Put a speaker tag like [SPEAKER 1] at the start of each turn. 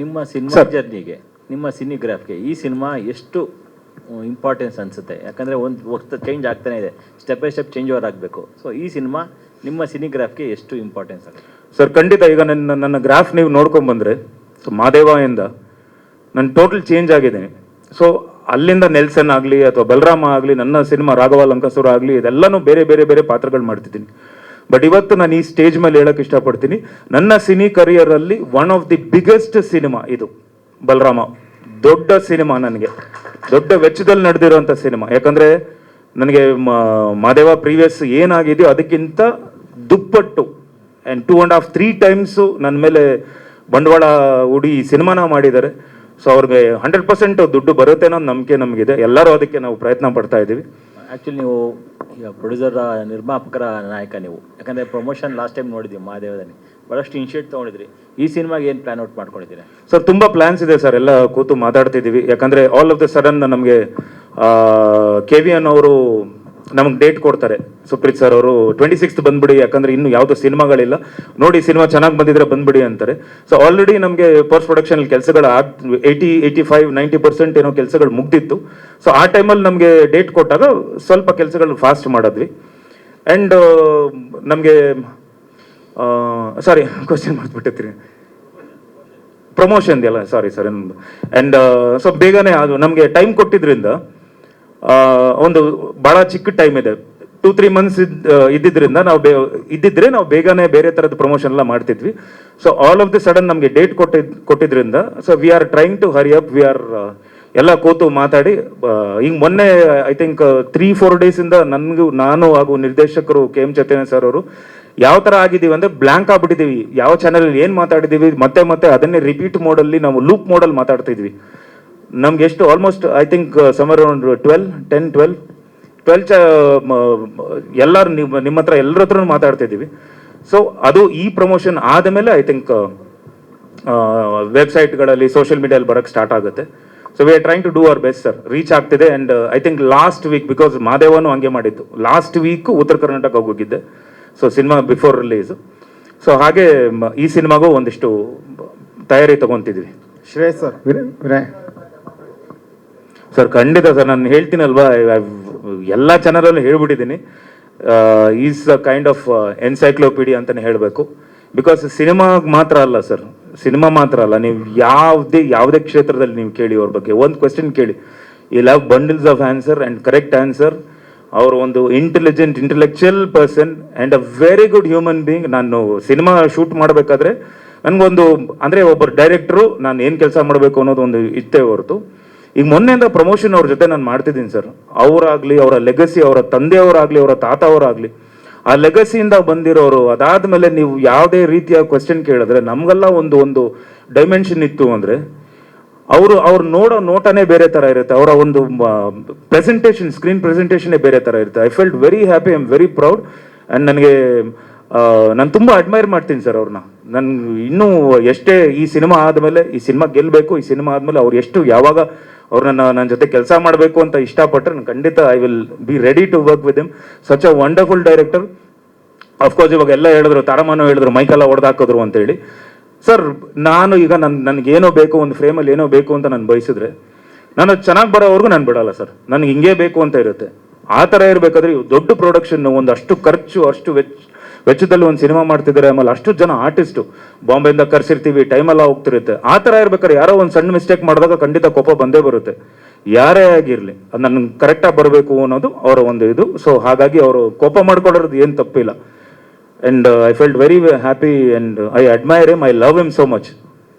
[SPEAKER 1] ನಿಮ್ಮ ಸಿನಿಮಾ ಜರ್ನಿಗೆ, ನಿಮ್ಮ ಸಿನಿಗ್ರಾಫ್ಗೆ ಈ ಸಿನಿಮಾ ಎಷ್ಟು ಇಂಪಾರ್ಟೆನ್ಸ್ ಅನಿಸುತ್ತೆ? ಯಾಕಂದರೆ ಒಂದು ವಕ್ತ ಚೇಂಜ್ ಆಗ್ತಾನೆ ಇದೆ, step by step change over ಆಗಬೇಕು. ಸೊ ಈ ಸಿನಿಮಾ ನಿಮ್ಮ ಸಿನಿಗ್ರಾಫ್ಗೆ ಎಷ್ಟು ಇಂಪಾರ್ಟೆನ್ಸ್ ಆಗುತ್ತೆ?
[SPEAKER 2] ಸರ್ ಖಂಡಿತ. ಈಗ ನನ್ನ ಗ್ರಾಫ್ ನೀವು ನೋಡ್ಕೊಂಬಂದರೆ, ಸೊ ಮಾದೇವಯಿಂದ ನಾನು ಟೋಟಲ್ ಚೇಂಜ್ ಆಗಿದ್ದೀನಿ. ಸೊ ಅಲ್ಲಿಂದ ನೆಲ್ಸನ್ ಆಗಲಿ ಅಥವಾ ಬಲರಾಮ ಆಗಲಿ, ನನ್ನ ಸಿನಿಮಾ ರಾಘವ ಲಂಕಾಸುರ ಆಗಲಿ, ಇದೆಲ್ಲನೂ ಬೇರೆ ಬೇರೆ ಬೇರೆ ಪಾತ್ರಗಳು ಮಾಡ್ತಿದ್ದೀನಿ. ಬಟ್ ಇವತ್ತು ನಾನು ಈ ಸ್ಟೇಜ್ ಮೇಲೆ ಹೇಳೋಕೆ ಇಷ್ಟಪಡ್ತೀನಿ, ನನ್ನ ಸಿನಿ ಕರಿಯರಲ್ಲಿ one of the biggest cinema ಇದು ಬಲರಾಮ. ದೊಡ್ಡ ಸಿನಿಮಾ, ನನಗೆ ದೊಡ್ಡ ವೆಚ್ಚದಲ್ಲಿ ನಡೆದಿರೋಂಥ ಸಿನಿಮಾ. ಯಾಕಂದರೆ ನನಗೆ ಮಾದೇವ ಪ್ರೀವಿಯಸ್ ಏನಾಗಿದೆಯೋ ಅದಕ್ಕಿಂತ ದುಪ್ಪಟ್ಟು ಆ್ಯಂಡ್ 2.5 3 ಟೈಮ್ಸು ನನ್ನ ಮೇಲೆ ಬಂಡವಾಳ ಹೂಡಿ ಈ ಸಿನಿಮಾನ ಮಾಡಿದ್ದಾರೆ. ಸೊ ಅವ್ರಿಗೆ 100% ದುಡ್ಡು ಬರುತ್ತೆ ಅನ್ನೋ ನಂಬಿಕೆ ನಮಗಿದೆ. ಎಲ್ಲರೂ ಅದಕ್ಕೆ ನಾವು ಪ್ರಯತ್ನ ಪಡ್ತಾ ಇದ್ದೀವಿ.
[SPEAKER 1] ಆ್ಯಕ್ಚುಲಿ ನೀವು ಈಗ ಪ್ರೊಡ್ಯೂಸರ್, ನಿರ್ಮಾಪಕರ ನಾಯಕ ನೀವು. ಯಾಕಂದರೆ ಪ್ರಮೋಷನ್ ಲಾಸ್ಟ್ ಟೈಮ್ ನೋಡಿದ್ವಿ ಮಾದೇವದಲ್ಲಿ, ಭಾಳಷ್ಟು ಇನಿಷಿಯೇಟ್ ತೊಗೊಂಡಿದ್ರಿ. ಈ ಸಿನಿಮಾಗೆ ಏನು ಪ್ಲ್ಯಾನ್ ಔಟ್ ಮಾಡ್ಕೊಂಡಿದ್ದೀರಾ?
[SPEAKER 2] ಸರ್ ತುಂಬ ಪ್ಲ್ಯಾನ್ಸ್ ಇದೆ ಸರ್, ಎಲ್ಲ ಕೂತು ಮಾತಾಡ್ತಿದ್ದೀವಿ. ಯಾಕಂದರೆ ಆಲ್ ಆಫ್ ದ ಸಡನ್ ನಮಗೆ KVN ಅವರು ನಮಗೆ ಡೇಟ್ ಕೊಡ್ತಾರೆ, ಸುಪ್ರೀತ್ ಸರ್ ಅವರು 26th ಬಂದ್ಬಿಡಿ, ಯಾಕಂದರೆ ಇನ್ನು ಯಾವುದೋ ಸಿನಿಮಾಗಳಿಲ್ಲ ನೋಡಿ, ಸಿನಿಮಾ ಚೆನ್ನಾಗಿ ಬಂದಿದ್ರೆ ಬಂದ್ಬಿಡಿ ಅಂತಾರೆ. ಸೊ ಆಲ್ರೆಡಿ ನಮಗೆ ಪೋಸ್ಟ್ ಪ್ರೊಡಕ್ಷನಲ್ಲಿ ಕೆಲಸಗಳು 80-85-90% ಏನೋ ಕೆಲಸಗಳು ಮುಗ್ದಿತ್ತು. ಸೊ ಆ ಟೈಮಲ್ಲಿ ನಮಗೆ ಡೇಟ್ ಕೊಟ್ಟಾಗ ಸ್ವಲ್ಪ ಕೆಲಸಗಳು ಫಾಸ್ಟ್ ಮಾಡಿದ್ವಿ. ಆ್ಯಂಡ್ ನಮಗೆ ಸಾರಿ ಕ್ವಶನ್ ಮಾಡ್ಬಿಟ್ಟಿರ್ತೀನಿ, ಪ್ರಮೋಷನ್ ಎಲ್ಲ ಸಾರಿ ಸರ್. ಆ್ಯಂಡ್ ಸೊ ಬೇಗನೆ ಅದು ನಮಗೆ ಟೈಮ್ ಕೊಟ್ಟಿದ್ರಿಂದ, ಒಂದು ಭಾಳ ಚಿಕ್ಕ ಟೈಮ್ ಇದೆ, 2-3 ಮಂತ್ಸ್ ಇದ್ದಿದ್ದರಿಂದ ಇದ್ದಿದ್ರೆ ನಾವು ಬೇಗನೆ ಬೇರೆ ಥರದ ಪ್ರಮೋಷನ್ ಎಲ್ಲ ಮಾಡ್ತಿದ್ವಿ. So all of the sudden ನಮಗೆ ಡೇಟ್ ಕೊಟ್ಟಿದ್ರಿಂದ, so we are trying to hurry up. We are ಎಲ್ಲ ಕೂತು ಮಾತಾಡಿ, ಈಗ ಮೊನ್ನೆ ಐ ಥಿಂಕ್ 3-4 ಡೇಸಿಂದ ನಾನು ಹಾಗೂ ನಿರ್ದೇಶಕರು KM ಚೈತನ್ಯ ಸರ್ ಅವರು ಯಾವ ಥರ ಆಗಿದ್ದೀವಿ ಅಂದರೆ ಬ್ಲ್ಯಾಂಕ್ ಆಗ್ಬಿಟ್ಟಿದ್ದೀವಿ. ಯಾವ ಚಾನಲಲ್ಲಿ ಏನು ಮಾತಾಡಿದ್ದೀವಿ ಮತ್ತೆ ಅದನ್ನೇ ರಿಪೀಟ್ ಮೋಡಲ್ಲಿ, ನಾವು ಲೂಪ್ ಮೋಡಲ್ಲಿ ಮಾತಾಡ್ತಿದ್ವಿ. ನಮ್ಗೆ ಎಷ್ಟು almost I think summer around 12 ಎಲ್ಲರೂ ನಿಮ್ಮ ಹತ್ರ ಎಲ್ಲರ ಹತ್ರನೂ ಮಾತಾಡ್ತಿದ್ದೀವಿ. ಸೊ ಅದು ಈ ಪ್ರಮೋಷನ್ ಆದಮೇಲೆ ಐ ಥಿಂಕ್ ವೆಬ್ಸೈಟ್ಗಳಲ್ಲಿ, ಸೋಷಿಯಲ್ ಮೀಡಿಯಲ್ಲಿ ಬರೋಕ್ಕೆ ಸ್ಟಾರ್ಟ್ ಆಗುತ್ತೆ. So we are trying to do our best sir. Reach ಆಗ್ತಿದೆ. And I think last week, because ಮಾದೇವನು ಹಂಗೆ ಮಾಡಿದ್ದು, ಲಾಸ್ಟ್ ವೀಕ್ ಉತ್ತರ ಕರ್ನಾಟಕ ಹೋಗಿದ್ದೆ. So cinema before release. So ಹಾಗೆ ಈ ಸಿನಿಮಾಗೂ ಒಂದಿಷ್ಟು ತಯಾರಿ ತಗೊತಿದ್ವಿ.
[SPEAKER 3] ಶ್ರೇಯಸ್ ಸರ್,
[SPEAKER 2] ಸರ್ ಖಂಡಿತ ಸರ್, ನಾನು ಹೇಳ್ತೀನಲ್ವಾ, ಎಲ್ಲ ಚಾನಲಲ್ಲೂ ಹೇಳ್ಬಿಟ್ಟಿದ್ದೀನಿ, is a kind of encyclopedia ಅಂತಲೇ ಹೇಳಬೇಕು. ಬಿಕಾಸ್ ಸಿನಿಮಾಗೆ ಮಾತ್ರ ಅಲ್ಲ ಸರ್, ಸಿನಿಮಾ ಮಾತ್ರ ಅಲ್ಲ, ನೀವು ಯಾವುದೇ ಕ್ಷೇತ್ರದಲ್ಲಿ ನೀವು ಕೇಳಿ ಅವ್ರ ಬಗ್ಗೆ ಒಂದು ಕ್ವೆಶ್ಚನ್ ಕೇಳಿ, you have bundles of answer and correct answer. ಅವರು ಒಂದು intellectual person and a very good human being. ನಾನು ಸಿನಿಮಾ ಶೂಟ್ ಮಾಡಬೇಕಾದ್ರೆ ನನಗೊಂದು ಅಂದರೆ ಒಬ್ಬರು ಡೈರೆಕ್ಟ್ರು ನಾನು ಏನು ಕೆಲಸ ಮಾಡಬೇಕು ಅನ್ನೋದು ಒಂದು ಇತ್ತೇ ಹೊರತು, ಈಗ ಮೊನ್ನೆಯಿಂದ ಪ್ರಮೋಷನ್ ಅವ್ರ ಜೊತೆ ನಾನು ಮಾಡ್ತಿದ್ದೀನಿ ಸರ್. ಅವರಾಗಲಿ, ಅವರ ಲೆಗಸಿ, ಅವರ ತಂದೆಯವರಾಗಲಿ, ಅವರ ತಾತ ಅವರಾಗಲಿ, ಆ ಲೆಗಸಿಯಿಂದ ಬಂದಿರೋರು. ಅದಾದಮೇಲೆ ನೀವು ಯಾವುದೇ ರೀತಿಯ ಕ್ವೆಶ್ಚನ್ ಕೇಳಿದ್ರೆ ನಮಗೆಲ್ಲ ಒಂದು ಡೈಮೆನ್ಷನ್ ಇತ್ತು ಅಂದರೆ, ಅವ್ರು ನೋಡೋ ನೋಟನೇ ಬೇರೆ ಥರ ಇರುತ್ತೆ, ಅವರ ಒಂದು ಪ್ರೆಸೆಂಟೇಷನ್, ಸ್ಕ್ರೀನ್ ಪ್ರೆಸೆಂಟೇಷನ್ನೇ ಬೇರೆ ಥರ ಇರುತ್ತೆ. I felt very happy, I am very proud. And ನನಗೆ ನಾನು ತುಂಬ ಅಡ್ಮೈರ್ ಮಾಡ್ತೀನಿ ಸರ್ ಅವ್ರನ್ನ. ನನ್ಗೆ ಇನ್ನೂ ಎಷ್ಟೇ ಈ ಸಿನಿಮಾ ಆದಮೇಲೆ, ಈ ಸಿನಿಮಾ ಗೆಲ್ಲಬೇಕು, ಈ ಸಿನಿಮಾ ಆದಮೇಲೆ ಅವ್ರು ಎಷ್ಟು ಯಾವಾಗ ಅವ್ರನ್ನ ನನ್ನ ಜೊತೆ ಕೆಲಸ ಮಾಡಬೇಕು ಅಂತ ಇಷ್ಟಪಟ್ಟರೆ ನಾನು ಖಂಡಿತ I will be ready to work with him. Such a wonderful director. Of course ಇವಾಗ ಎಲ್ಲ ಹೇಳಿದ್ರು, ತಾರಮಾನೋ ಹೇಳಿದ್ರು, ಮೈಕೆಲ್ಲ ಹೊಡೆದಾಕಿದ್ರು ಅಂತೇಳಿ. ಸರ್ ನಾನು ಈಗ ನನಗೇನೋ ಬೇಕು, ಒಂದು ಫ್ರೇಮಲ್ಲಿ ಏನೋ ಬೇಕು ಅಂತ ನಾನು ಬಯಸಿದ್ರೆ, ನಾನು ಚೆನ್ನಾಗಿ ಬರೋವರೆಗೂ ನಾನು ಬಿಡಲ್ಲ ಸರ್. ನನಗೆ ಹಿಂಗೇ ಬೇಕು ಅಂತ ಇರುತ್ತೆ. ಆ ಥರ ಇರಬೇಕಾದ್ರೆ ದೊಡ್ಡ ಪ್ರೊಡಕ್ಷನ್, ಒಂದು ಅಷ್ಟು ಖರ್ಚು, ಅಷ್ಟು ವೆಚ್ಚದಲ್ಲಿ ಒಂದು ಸಿನಿಮಾ ಮಾಡ್ತಿದ್ದಾರೆ. ಆಮೇಲೆ ಅಷ್ಟು ಜನ ಆರ್ಟಿಸ್ಟು ಬಾಂಬೆಯಿಂದ ಕರ್ಸಿರ್ತೀವಿ, ಟೈಮೆಲ್ಲ ಹೋಗ್ತಿರುತ್ತೆ. ಆ ಥರ ಇರ್ಬೇಕಾದ್ರೆ ಯಾರೋ ಒಂದು ಸಣ್ಣ ಮಿಸ್ಟೇಕ್ ಮಾಡಿದಾಗ ಖಂಡಿತ ಕೋಪ ಬಂದೇ ಬರುತ್ತೆ, ಯಾರೇ ಆಗಿರಲಿ. ಅದು ನನಗೆ ಕರೆಕ್ಟಾಗಿ ಬರಬೇಕು ಅನ್ನೋದು ಅವರ ಒಂದು ಇದು. ಸೊ ಹಾಗಾಗಿ ಅವರು ಕೋಪ ಮಾಡ್ಕೊಳ್ಳೋದು ಏನು ತಪ್ಪಿಲ್ಲ. And I felt very happy and I admire him, I love him so much.